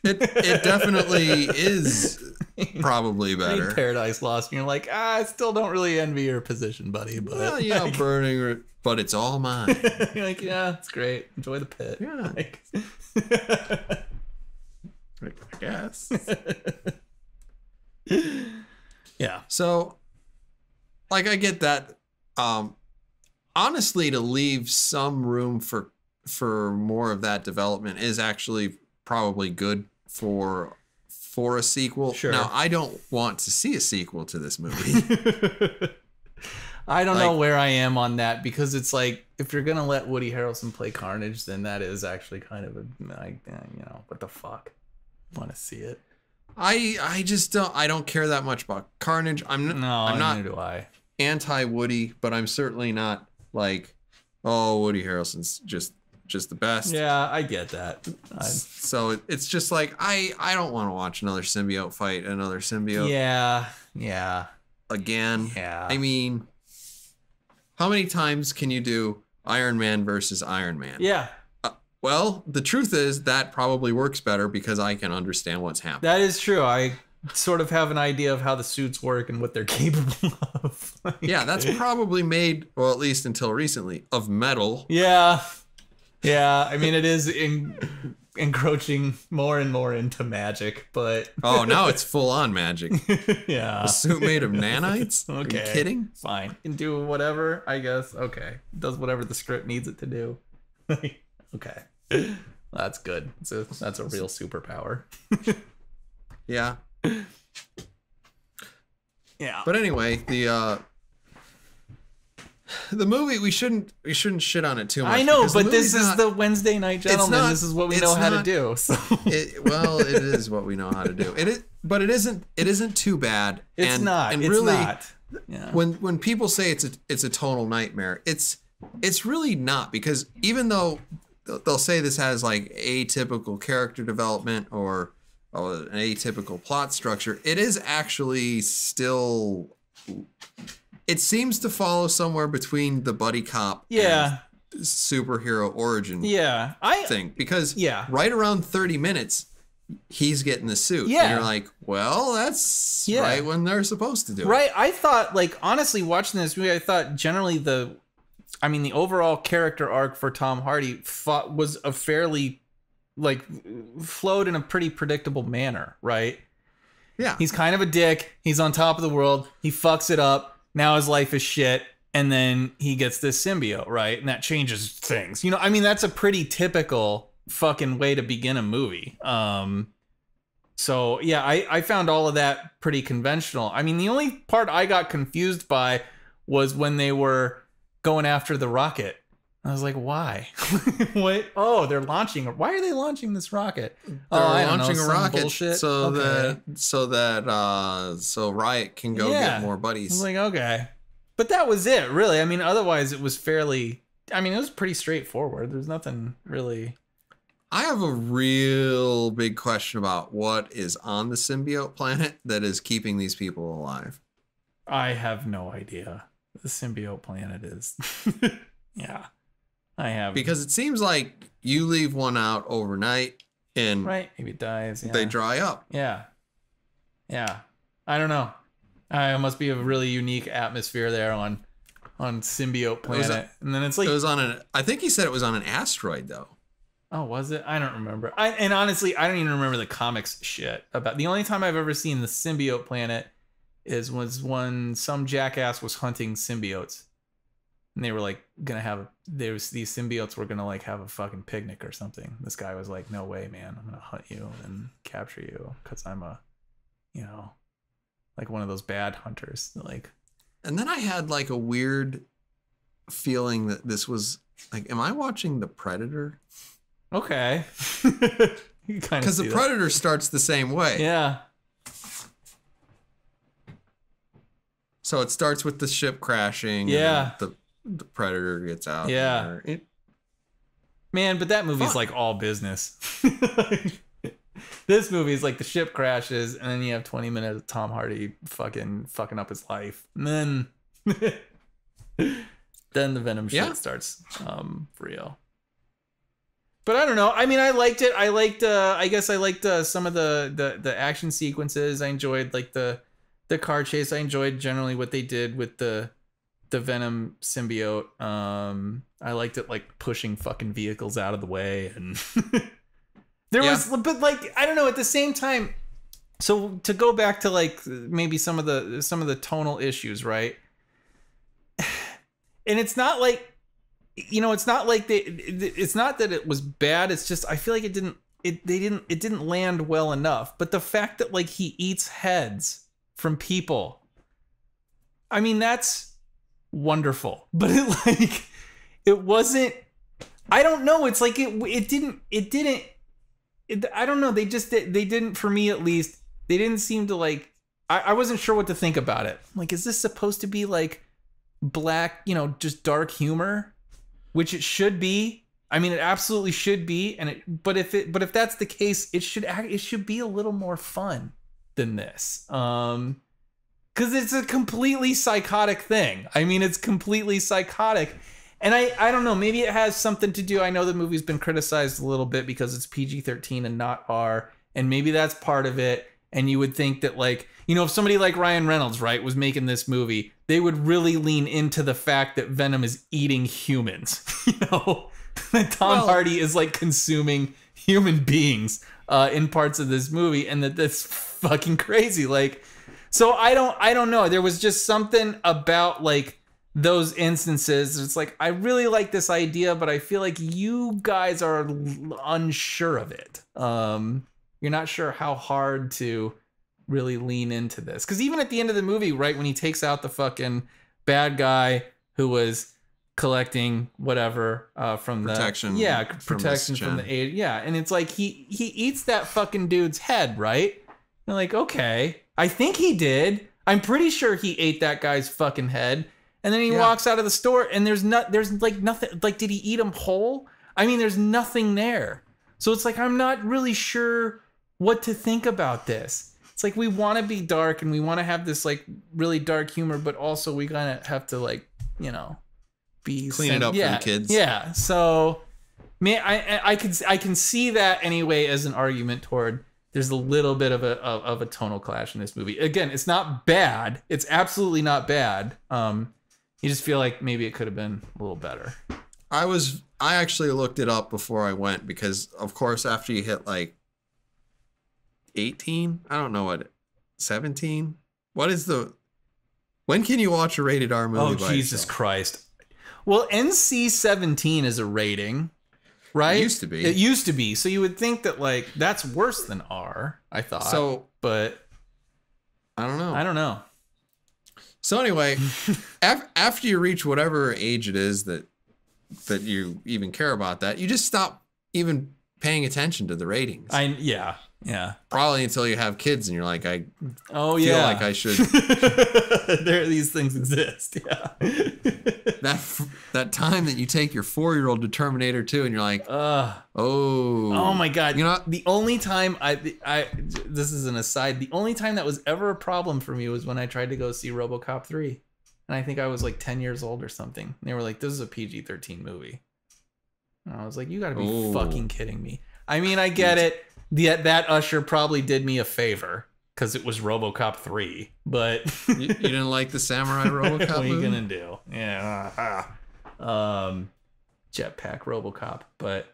it definitely is probably better. Paradise Lost, and you're like, I still don't really envy your position, buddy. But well, yeah, burning, but it's all mine. You're like, yeah, it's great. Enjoy the pit. Yeah. I guess. Yeah. So, like, I get that. Honestly, to leave some room for more of that development is actually probably good for a sequel. Sure. Now, I don't want to see a sequel to this movie. I don't know where I am on that, because it's like, if you're gonna let Woody Harrelson play Carnage, then that is actually kind of what the fuck? Want to see it? I just don't care that much about Carnage. I'm not. Neither do I. Anti-Woody, but I'm certainly not like, oh, Woody Harrelson's just the best. Yeah, I get that. So it's just like, I don't want to watch another symbiote fight another symbiote. Yeah. Again. Yeah. I mean, how many times can you do Iron Man versus Iron Man? Yeah. Well, the truth is that probably works better because I can understand what's happening. That is true. I sort of have an idea of how the suits work and what they're capable of. Yeah, that's probably made, well, at least until recently, of metal. Yeah. I mean, it is encroaching more and more into magic, but oh, now it's full on magic. Yeah, a suit made of nanites. Okay, are you kidding? Fine, can do whatever, I guess. Okay, does whatever the script needs it to do. Okay. That's good. That's a real superpower. Yeah. Yeah. But anyway, the movie, we shouldn't shit on it too much. I know, but this is the Wednesday Night Gentleman. This is what we know how to do. So. Well, it is what we know how to do. But it isn't too bad. It's not. And it's really, not. Yeah. When people say it's a tonal nightmare, it's really not, because even though they'll say this has like atypical character development or an atypical plot structure, it is actually still. It seems to follow somewhere between the buddy cop and superhero origin thing. Because right around 30 minutes, he's getting the suit. Yeah. And you're like, well, that's right when they're supposed to do it. Right. I thought, like, honestly, watching this movie, I thought generally the overall character arc for Tom Hardy was a fairly, like, flowed in a pretty predictable manner, right? Yeah. He's kind of a dick. He's on top of the world. He fucks it up. Now his life is shit, and then he gets this symbiote, right? And that changes things. You know, I mean, that's a pretty typical fucking way to begin a movie. So, yeah, I found all of that pretty conventional. I mean, the only part I got confused by was when they were going after the rocket. I was like, why? What? Oh, they're launching. Why are they launching this rocket? They're launching a rocket so Riot can go get more buddies. I was like, okay. But that was it, really. I mean, otherwise it was it was pretty straightforward. There's nothing really. I have a real big question about what is on the symbiote planet that is keeping these people alive. I have no idea. The symbiote planet is. Yeah. I have, because it seems like you leave one out overnight and maybe it dies. Yeah. They dry up. Yeah. I don't know. It must be a really unique atmosphere there on Symbiote Planet. And then it's like, it was on I think he said it was on an asteroid though. Oh, was it? I don't remember. And honestly, I don't even remember the comics shit about. The only time I've ever seen the Symbiote Planet was when some jackass was hunting symbiotes. And they were like gonna these symbiotes were gonna like have a fucking picnic or something. This guy was like, no way, man, I'm gonna hunt you and capture you because I'm like one of those bad hunters. Like, and then I had like a weird feeling that this was like, am I watching The Predator? Okay. Because The Predator starts the same way. Yeah. So it starts with the ship crashing. Yeah. And the Predator gets out. Yeah. Man, but that movie's like all business. This movie is like the ship crashes, and then you have 20 minutes of Tom Hardy fucking up his life. And then the Venom shit starts for real. But I don't know. I mean, I liked it. I guess I liked some of the action sequences. I enjoyed like the car chase. I enjoyed generally what they did with the Venom symbiote. I liked it like pushing fucking vehicles out of the way, and but like, I don't know, at the same time, so to go back to like maybe some of the tonal issues, right? And it's not like, it's not like it's not that it was bad, it's just I feel like it didn't land well enough. But the fact that like he eats heads from people, I mean, that's wonderful, but it wasn't, I don't know, it's like it didn't I don't know, they didn't, for me at least, they didn't seem to like, I wasn't sure what to think about it. Like, is this supposed to be like black, just dark humor, which it should be. I mean, it absolutely should be, but if that's the case, it should be a little more fun than this. Because it's a completely psychotic thing. I mean, it's completely psychotic. And I don't know, maybe it has something to do. I know the movie's been criticized a little bit because it's PG-13 and not R. And maybe that's part of it. And you would think that, like, if somebody like Ryan Reynolds, right, was making this movie, they would really lean into the fact that Venom is eating humans. That Tom Hardy is like consuming human beings in parts of this movie, and that's fucking crazy. Like, so I don't know. There was just something about like those instances, it's like, I really like this idea, but I feel like you guys are unsure of it. You're not sure how hard to really lean into this. Because even at the end of the movie, right, when he takes out the fucking bad guy who was collecting whatever from protection protection from the aid, and it's like he eats that fucking dude's head, right? And like, okay, I think he did. I'm pretty sure he ate that guy's fucking head. And then he walks out of the store, and there's like nothing. Like, did he eat him whole? I mean, there's nothing there. So it's like, I'm not really sure what to think about this. It's like, we want to be dark and we want to have this like really dark humor, but also we kind of have to, like, you know, be clean it up for the kids. Yeah. So, man, I can see that anyway as an argument toward there's a little bit of a tonal clash in this movie. Again, it's not bad. It's absolutely not bad. You just feel like maybe it could have been a little better. I actually looked it up before I went because, of course, after you hit like 18, I don't know what, 17? What is when can you watch a rated R movie? Oh, Jesus Christ. Well, NC-17 is a rating, right? It used to be. It used to be. So you would think that, like, that's worse than R, I thought. So, but I don't know. So anyway, after you reach whatever age it is that you even care about that, you just stop even paying attention to the ratings. Yeah. Probably until you have kids and you're like, I feel like I should. These things exist. Yeah. that time that you take your 4-year-old to Terminator 2 and you're like, oh my God. You know, the only time this is an aside, the only time that was ever a problem for me was when I tried to go see RoboCop 3. And I think I was like 10 years old or something. And they were like, this is a PG-13 movie. And I was like, you gotta be fucking kidding me. I mean, I get it. That usher probably did me a favor because it was RoboCop 3, but you didn't like the samurai RoboCop what are you movie? gonna do? Yeah. Jetpack RoboCop, but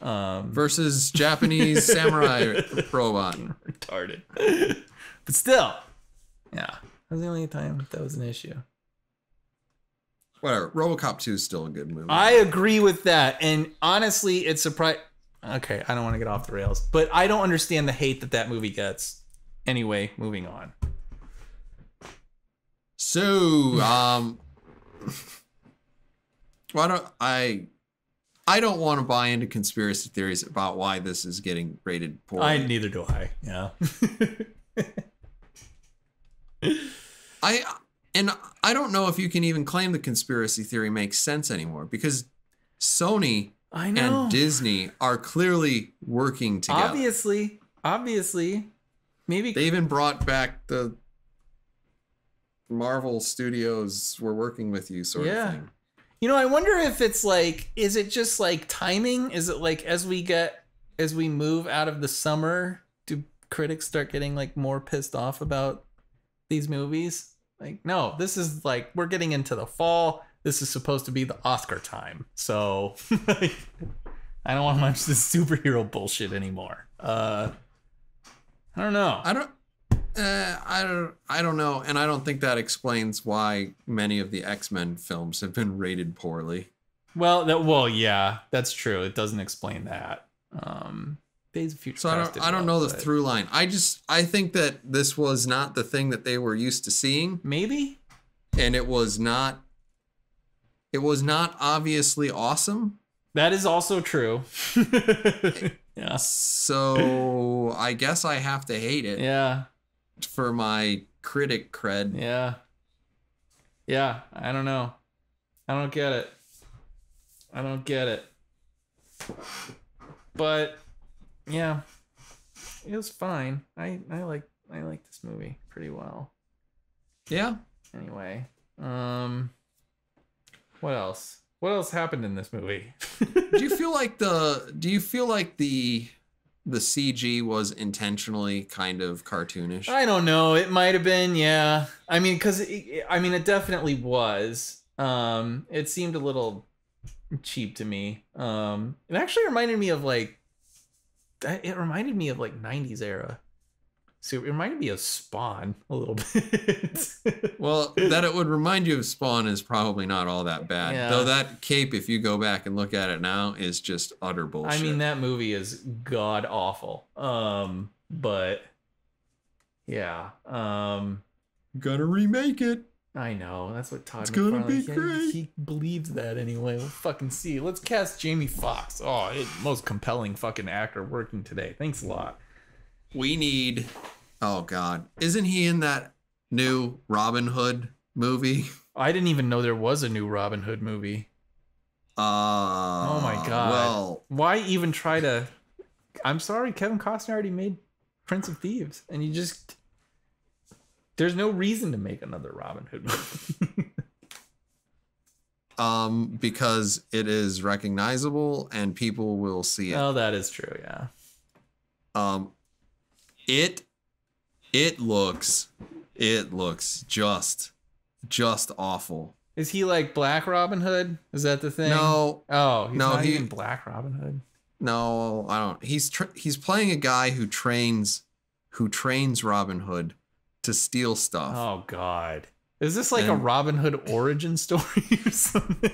versus Japanese samurai robot. Retarded. But still, yeah, that was the only time that was an issue. Whatever. RoboCop 2 is still a good movie. I agree with that, and honestly, it's surprising. Okay, I don't want to get off the rails, but I don't understand the hate that movie gets. Anyway, moving on. So, I don't want to buy into conspiracy theories about why this is getting rated poorly. Neither do I. Yeah. I don't know if you can even claim the conspiracy theory makes sense anymore because Sony and Disney are clearly working together. Obviously. Maybe they even brought back the Marvel Studios we're working with you sort of thing. You know, I wonder if it's like, is it just like timing? Is it like as we move out of the summer, do critics start getting like more pissed off about these movies? Like, no, this is like, we're getting into the fall. This is supposed to be the Oscar time. So I don't want to watch this superhero bullshit anymore. I don't know. I don't know, and I don't think that explains why many of the X-Men films have been rated poorly. Well, yeah, that's true. It doesn't explain that. Days of Future Past I don't know the through line. I think that this was not the thing that they were used to seeing. Maybe. And it was not obviously awesome. That is also true. Yeah. So I guess I have to hate it. Yeah. For my critic cred. Yeah. Yeah. I don't know. I don't get it. But yeah, it was fine. I like this movie pretty well. Yeah. Anyway, what else? What else happened in this movie? Do you feel like the CG was intentionally kind of cartoonish? I don't know. It might have been, yeah. I mean, it definitely was. It seemed a little cheap to me. It actually reminded me of like 90s era So it reminded me of Spawn a little bit. Well, that it would remind you of Spawn is probably not all that bad. Yeah. Though that cape, if you go back and look at it now, is just utter bullshit. I mean, that movie is god awful. But yeah. Gonna remake it. I know. That's what Todd It's gonna be McFarlane, great. he believes that anyway. We'll fucking see. Let's cast Jamie Foxx. Oh, most compelling fucking actor working today. Thanks a lot. We need. Oh God, isn't he in that new Robin Hood movie? I didn't even know there was a new Robin Hood movie. Oh my God. Well, why even try to? I'm sorry, Kevin Costner already made Prince of Thieves, and you just. There's no reason to make another Robin Hood movie. Because it is recognizable and people will see it. Oh, that is true. Yeah. It looks just awful. Is he like Black Robin Hood? Is that the thing? No. Oh, he's no, not even Black Robin Hood. No, I don't. He's playing a guy who trains Robin Hood to steal stuff. Oh God. Is this like a Robin Hood origin story or something?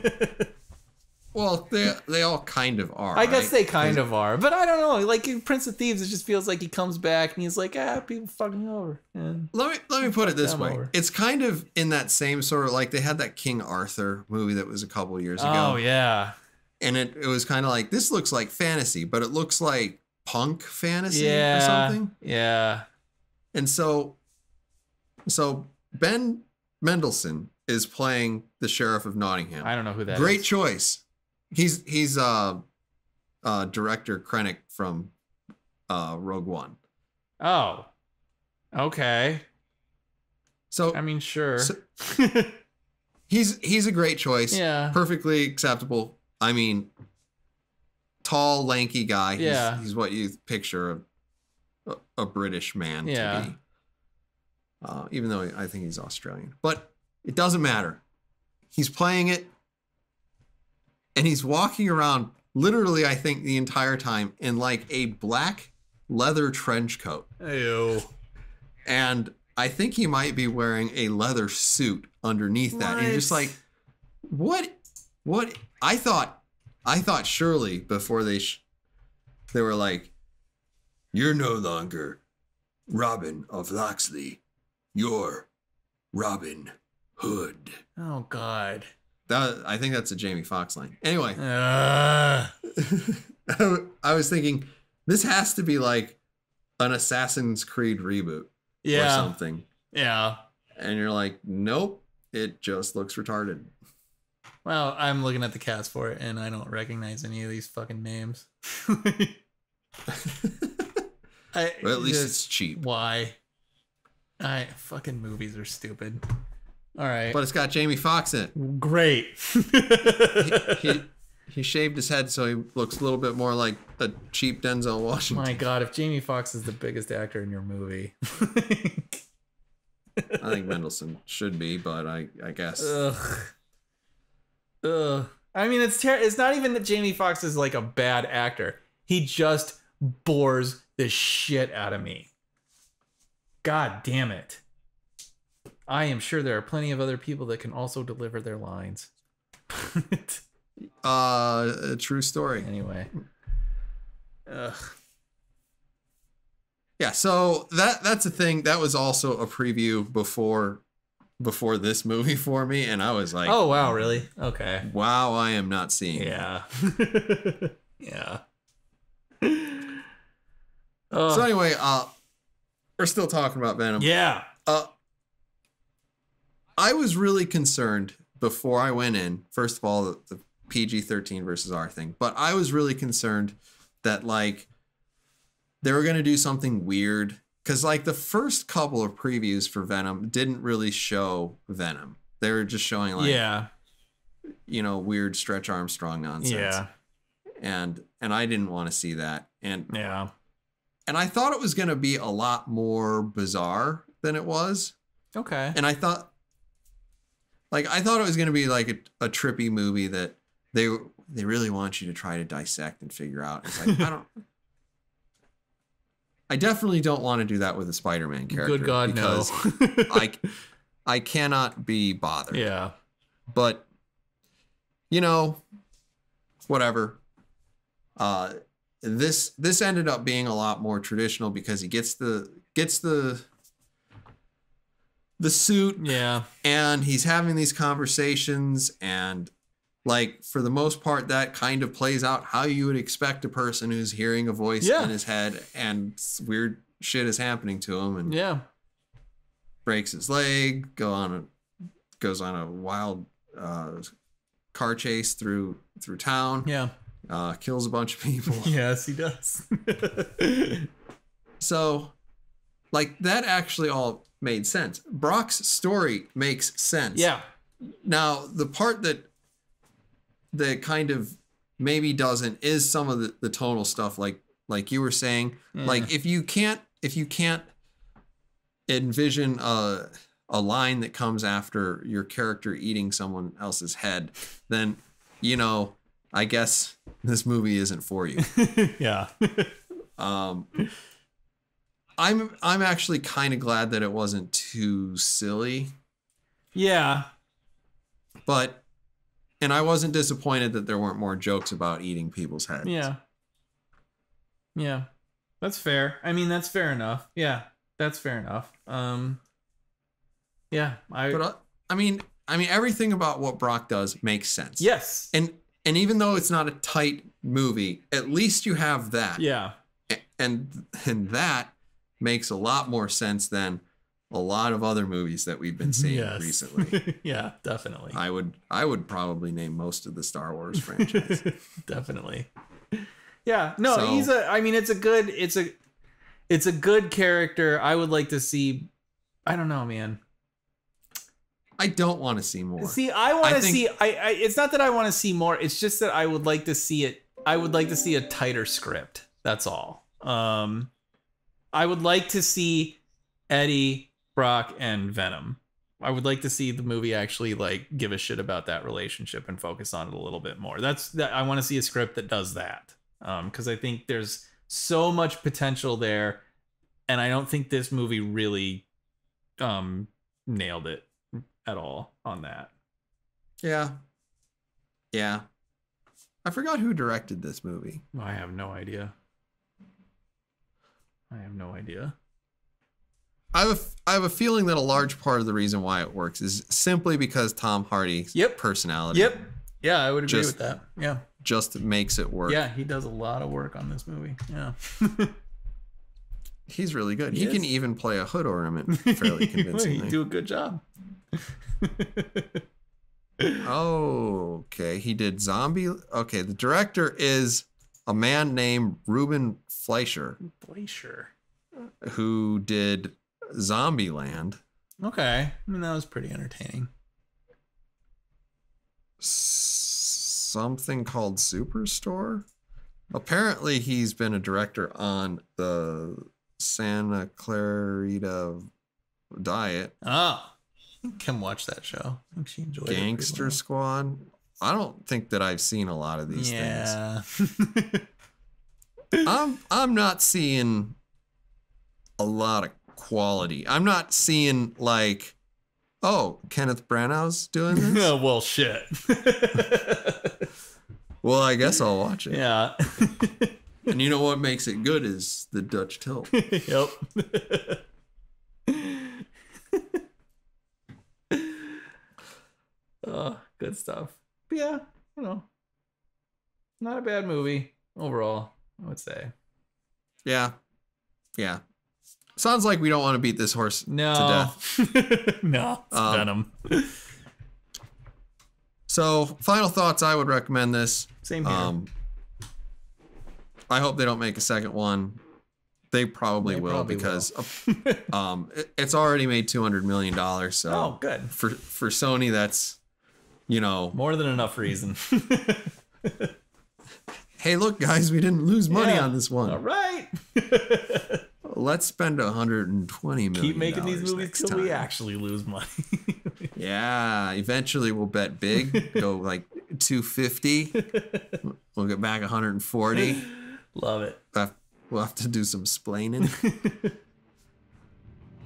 Well, they all kind of are. I guess they kind of are, but I don't know. Like in Prince of Thieves, it just feels like he comes back and he's like, people fucking me over. And let me put it this way: over. It's kind of in that same sort of like they had that King Arthur movie that was a couple of years ago. Oh yeah, and it was kind of like this looks like fantasy, but it looks like punk fantasy or something. Yeah, and so Ben Mendelsohn is playing the Sheriff of Nottingham. I don't know who that is. Great choice. He's director Krennic from Rogue One. Oh, okay. So I mean, sure. So, he's a great choice. Yeah, perfectly acceptable. I mean, tall, lanky guy. He's what you picture a British man to be. Even though I think he's Australian, but it doesn't matter. He's playing it. And he's walking around literally, I think, the entire time in like a black leather trench coat. Ew. And I think he might be wearing a leather suit underneath that. And you're just like, what? I thought surely before they were like, you're no longer Robin of Locksley. You're Robin Hood. Oh, God. I think that's a Jamie Foxx line. Anyway, I was thinking this has to be like an Assassin's Creed reboot or something. Yeah. And you're like, nope, it just looks retarded. Well, I'm looking at the cast for it, and I don't recognize any of these fucking names. Well, at least it's cheap. Why? Fucking movies are stupid. All right. But it's got Jamie Foxx in it. Great. he shaved his head so he looks a little bit more like a cheap Denzel Washington. My God, if Jamie Foxx is the biggest actor in your movie. I think Mendelsohn should be, but I guess. Ugh. I mean, it's not even that Jamie Foxx is like a bad actor. He just bores the shit out of me. God damn it. I am sure there are plenty of other people that can also deliver their lines. A true story. Anyway. Ugh. Yeah, so that's a thing. That was also a preview before this movie for me, and I was like, oh wow, really? Okay. Wow, I am not seeing. Yeah. Yeah. So anyway, we're still talking about Venom. Yeah. I was really concerned before I went in. First of all, the PG-13 versus R thing, but I was really concerned that like they were gonna do something weird because like the first couple of previews for Venom didn't really show Venom. They were just showing like weird Stretch Armstrong nonsense. Yeah. And I didn't want to see that. And yeah. And I thought it was gonna be a lot more bizarre than it was. Okay. And I thought it was going to be like a trippy movie that they really want you to try to dissect and figure out. It's like, I definitely don't want to do that with a Spider-Man character. Good God, because no. I cannot be bothered. Yeah. But, you know, whatever. This ended up being a lot more traditional because he gets the suit. Yeah. And he's having these conversations, and like for the most part that kind of plays out how you would expect a person who's hearing a voice in his head and weird shit is happening to him, and breaks his leg, goes on a wild car chase through town. Yeah. Kills a bunch of people. Yes, he does. So, like, that actually all made sense. Brock's story makes sense. Yeah. Now, the part that kind of maybe doesn't is some of the tonal stuff, like you were saying. Like, if you can't envision a line that comes after your character eating someone else's head, then, you know, I guess this movie isn't for you. Yeah. I'm actually kind of glad that it wasn't too silly. Yeah. And I wasn't disappointed that there weren't more jokes about eating people's heads. Yeah. Yeah. That's fair. I mean, that's fair enough. Yeah. That's fair enough. Yeah. I mean, everything about what Brock does makes sense. Yes. And even though it's not a tight movie, at least you have that. Yeah. And that makes a lot more sense than a lot of other movies that we've been seeing recently. Yeah, definitely. I would probably name most of the Star Wars franchise. Definitely. Yeah, no, it's a good character. I would like to see, I don't know, man. I don't want to see more. See, I want to see it's not that I want to see more, it's just that I would like to see it. I would like to see a tighter script. That's all. I would like to see Eddie, Brock, and Venom. I would like to see the movie actually like give a shit about that relationship and focus on it a little bit more. I want to see a script that does that. Because I think there's so much potential there, and I don't think this movie really nailed it at all on that. Yeah. I forgot who directed this movie. I have no idea. I have a feeling that a large part of the reason why it works is simply because Tom Hardy's personality. Yep. Yeah, I would agree with that. Yeah. Just makes it work. Yeah, he does a lot of work on this movie. Yeah. He's really good. He can even play a hood ornament fairly convincingly. He do a good job. Okay, he did Zombie. Okay, the director is a man named Ruben Fleischer, who did Zombieland. Okay, I mean that was pretty entertaining. Something called Superstore. Apparently, he's been a director on the Santa Clarita Diet. Oh, Kim watched that show. I think she enjoyed Gangster it. Squad. I don't think that I've seen a lot of these things. I'm not seeing a lot of quality. I'm not seeing like, oh, Kenneth Branagh's doing this? Well, shit. Well, I guess I'll watch it. Yeah. And you know what makes it good is the Dutch tilt. Yep. Oh, good stuff. But yeah, you know, not a bad movie overall, I would say. Yeah. Sounds like we don't want to beat this horse to death. No, it's Venom. So, final thoughts, I would recommend this. Same here. I hope they don't make a second one. They probably will because it's already made $200 million. So oh, good. For Sony, that's, you know, more than enough reason. Hey, look, guys, we didn't lose money on this one. All right. Let's spend $120 million. Keep making these movies till we actually lose money. Yeah, eventually we'll bet big. Go like 250. We'll get back 140. Love it. We'll have to do some splaining.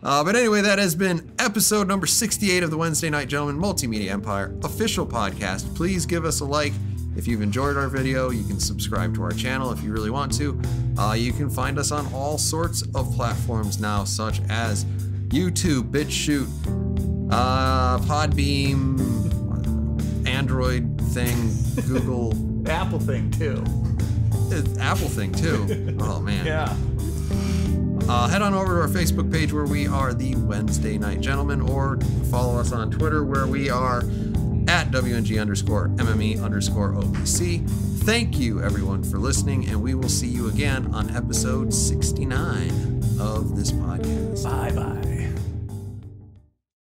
But anyway, that has been episode number 68 of the Wednesday Night Gentleman Multimedia Empire official podcast. Please give us a like if you've enjoyed our video. You can subscribe to our channel if you really want to. You can find us on all sorts of platforms now, such as YouTube, BitChute, Podbeam, Android thing, Google. Apple thing too. Apple thing too. Oh man. Yeah. Head on over to our Facebook page where we are the Wednesday Night Gentlemen, or follow us on Twitter where we are at WNG_MME_OPC. Thank you everyone for listening, and we will see you again on episode 69 of this podcast. Bye bye.